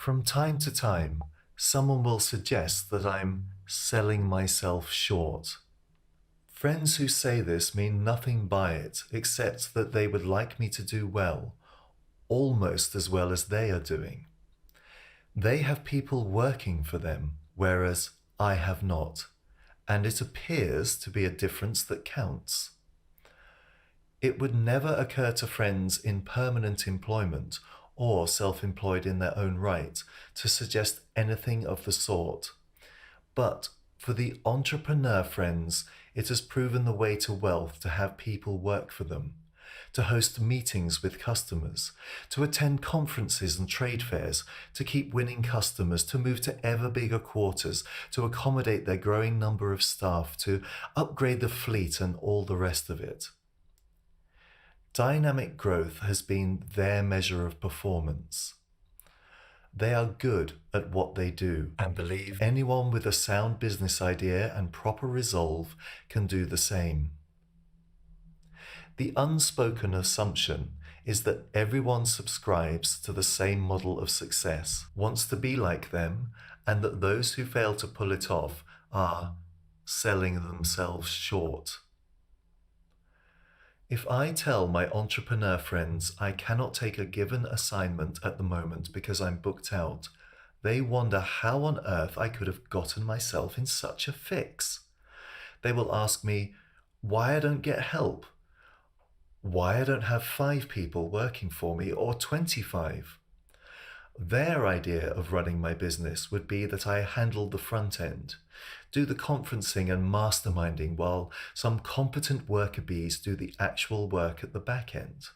From time to time, someone will suggest that I'm selling myself short. Friends who say this mean nothing by it except that they would like me to do well, almost as well as they are doing. They have people working for them, whereas I have not, and it appears to be a difference that counts. It would never occur to friends in permanent employment or self-employed in their own right to suggest anything of the sort. But for the entrepreneur friends, it has proven the way to wealth to have people work for them, to host meetings with customers, to attend conferences and trade fairs, to keep winning customers, to move to ever bigger quarters, to accommodate their growing number of staff, to upgrade the fleet and all the rest of it. Dynamic growth has been their measure of performance. They are good at what they do and believe anyone with a sound business idea and proper resolve can do the same. The unspoken assumption is that everyone subscribes to the same model of success, wants to be like them, and that those who fail to pull it off are selling themselves short. If I tell my entrepreneur friends I cannot take a given assignment at the moment because I'm booked out, they wonder how on earth I could have gotten myself in such a fix. They will ask me why I don't get help, why I don't have 5 people working for me or 25. Their idea of running my business would be that I handle the front end, do the conferencing and masterminding while some competent worker bees do the actual work at the back end.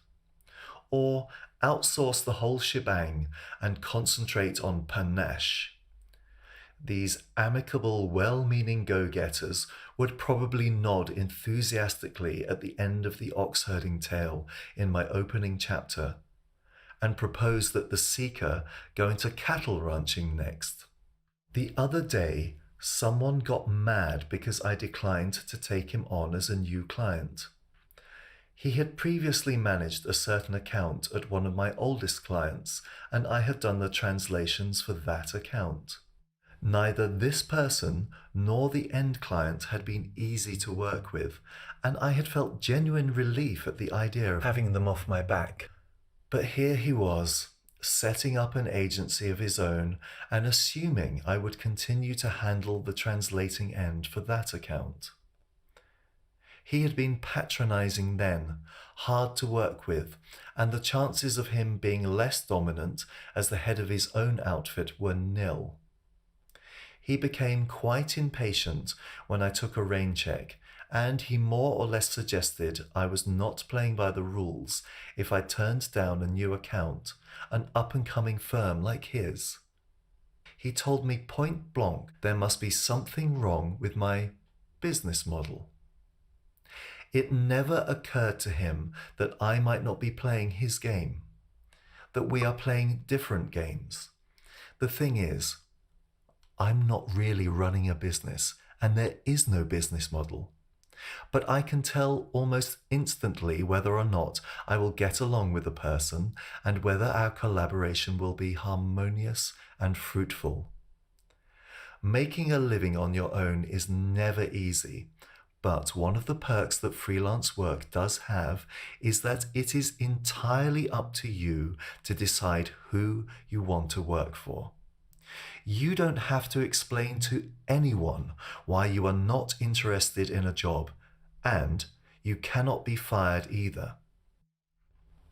Or outsource the whole shebang and concentrate on panache. These amicable, well-meaning go-getters would probably nod enthusiastically at the end of the ox-herding tale in my opening chapter, and propose that the seeker go into cattle ranching next. The other day, someone got mad because I declined to take him on as a new client. He had previously managed a certain account at one of my oldest clients, and I had done the translations for that account. Neither this person nor the end client had been easy to work with, and I had felt genuine relief at the idea of having them off my back. But here he was, setting up an agency of his own and assuming I would continue to handle the translating end for that account. He had been patronizing then, hard to work with, and the chances of him being less dominant as the head of his own outfit were nil. He became quite impatient when I took a rain check, and he more or less suggested I was not playing by the rules if I turned down a new account, an up-and-coming firm like his. He told me point blanc there must be something wrong with my business model. It never occurred to him that I might not be playing his game, that we are playing different games. The thing is, I'm not really running a business, and there is no business model. But I can tell almost instantly whether or not I will get along with a person and whether our collaboration will be harmonious and fruitful. Making a living on your own is never easy, but one of the perks that freelance work does have is that it is entirely up to you to decide who you want to work for. You don't have to explain to anyone why you are not interested in a job, and you cannot be fired either.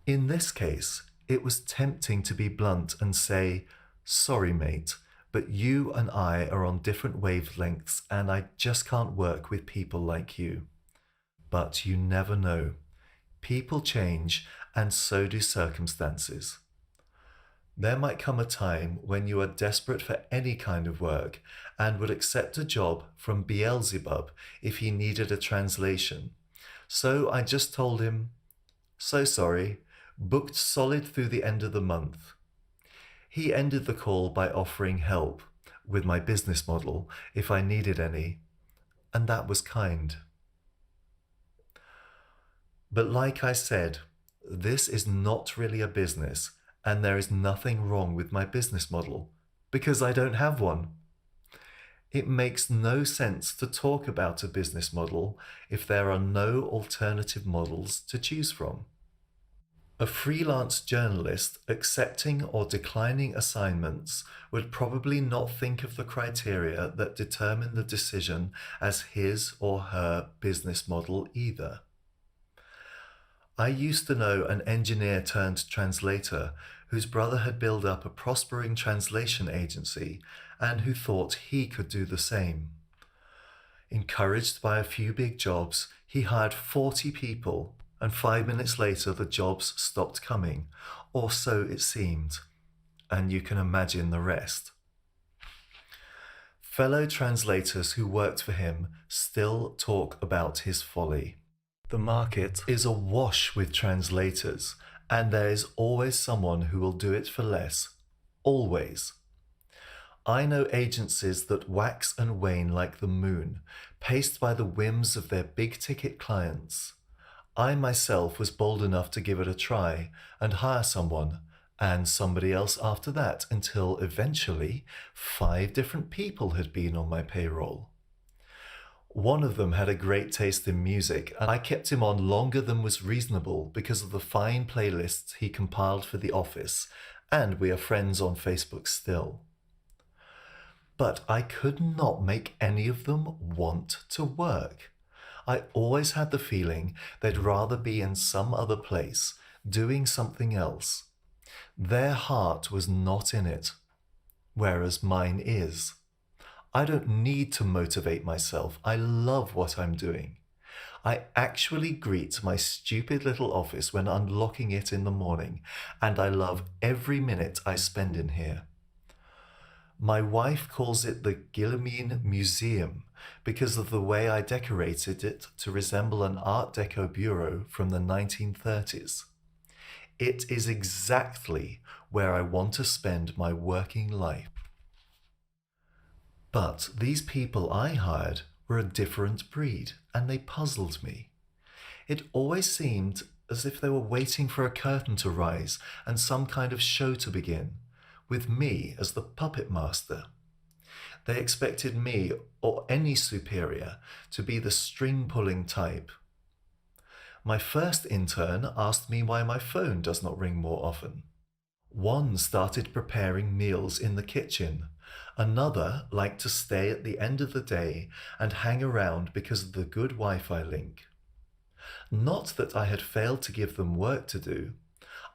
In this case, it was tempting to be blunt and say, "Sorry, mate, but you and I are on different wavelengths and I just can't work with people like you." But you never know. People change, and so do circumstances. There might come a time when you are desperate for any kind of work and would accept a job from Beelzebub if he needed a translation. So I just told him, "So sorry, booked solid through the end of the month." He ended the call by offering help with my business model if I needed any, and that was kind. But like I said, this is not really a business, and there is nothing wrong with my business model because I don't have one. It makes no sense to talk about a business model if there are no alternative models to choose from. A freelance journalist accepting or declining assignments would probably not think of the criteria that determine the decision as his or her business model either. I used to know an engineer turned translator whose brother had built up a prospering translation agency and who thought he could do the same. Encouraged by a few big jobs, he hired 40 people, and 5 minutes later the jobs stopped coming, or so it seemed, and you can imagine the rest. Fellow translators who worked for him still talk about his folly. The market is awash with translators, and there is always someone who will do it for less. Always. I know agencies that wax and wane like the moon, paced by the whims of their big-ticket clients. I myself was bold enough to give it a try and hire someone, and somebody else after that, until eventually 5 different people had been on my payroll. One of them had a great taste in music, and I kept him on longer than was reasonable because of the fine playlists he compiled for the office, and we are friends on Facebook still. But I could not make any of them want to work. I always had the feeling they'd rather be in some other place, doing something else. Their heart was not in it, whereas mine is. I don't need to motivate myself. I love what I'm doing. I actually greet my stupid little office when unlocking it in the morning, and I love every minute I spend in here. My wife calls it the Guillemin Museum because of the way I decorated it to resemble an Art Deco bureau from the 1930s. It is exactly where I want to spend my working life. But these people I hired were a different breed, and they puzzled me. It always seemed as if they were waiting for a curtain to rise and some kind of show to begin, with me as the puppet master. They expected me, or any superior, to be the string-pulling type. My first intern asked me why my phone does not ring more often. One started preparing meals in the kitchen. Another liked to stay at the end of the day and hang around because of the good Wi-Fi link. Not that I had failed to give them work to do.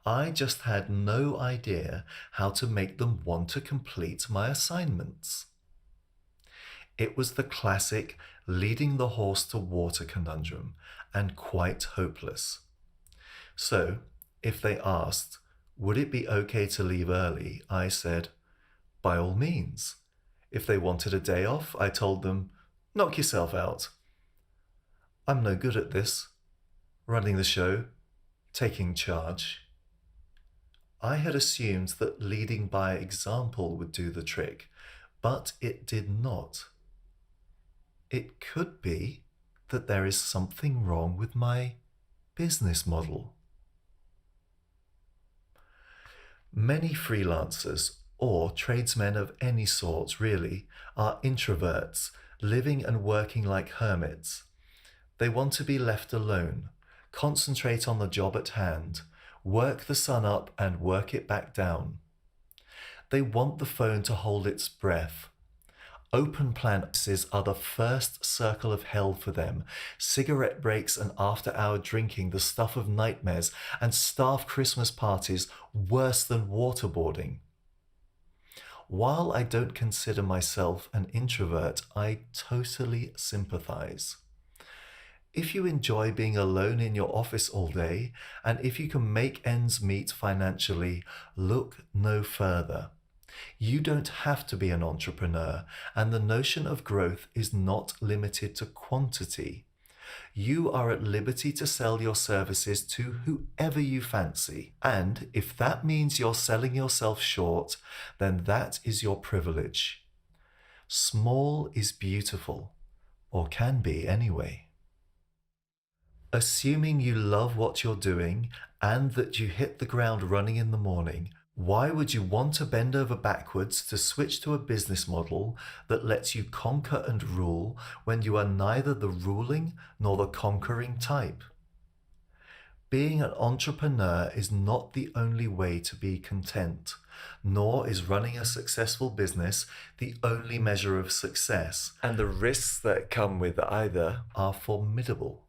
I just had no idea how to make them want to complete my assignments. It was the classic leading the horse to water conundrum, and quite hopeless. So, if they asked, would it be okay to leave early, I said, by all means. If they wanted a day off, I told them, knock yourself out. I'm no good at this. Running the show, taking charge. I had assumed that leading by example would do the trick, but it did not. It could be that there is something wrong with my business model. Many freelancers, or tradesmen of any sort really, are introverts, living and working like hermits. They want to be left alone, concentrate on the job at hand, work the sun up and work it back down. They want the phone to hold its breath. Open plans are the first circle of hell for them. Cigarette breaks and after-hour drinking the stuff of nightmares, and staff Christmas parties worse than waterboarding. While I don't consider myself an introvert, I totally sympathize. If you enjoy being alone in your office all day, and if you can make ends meet financially, look no further. You don't have to be an entrepreneur, and the notion of growth is not limited to quantity. You are at liberty to sell your services to whoever you fancy, and if that means you're selling yourself short, then that is your privilege. Small is beautiful, or can be anyway. Assuming you love what you're doing and that you hit the ground running in the morning, why would you want to bend over backwards to switch to a business model that lets you conquer and rule when you are neither the ruling nor the conquering type? Being an entrepreneur is not the only way to be content, nor is running a successful business the only measure of success, and the risks that come with either are formidable.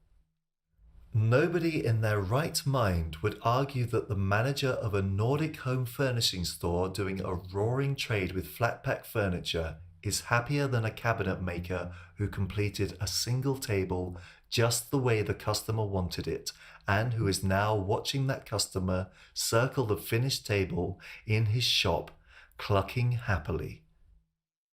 Nobody in their right mind would argue that the manager of a Nordic home furnishing store doing a roaring trade with flat pack furniture is happier than a cabinet maker who completed a single table just the way the customer wanted it, and who is now watching that customer circle the finished table in his shop, clucking happily.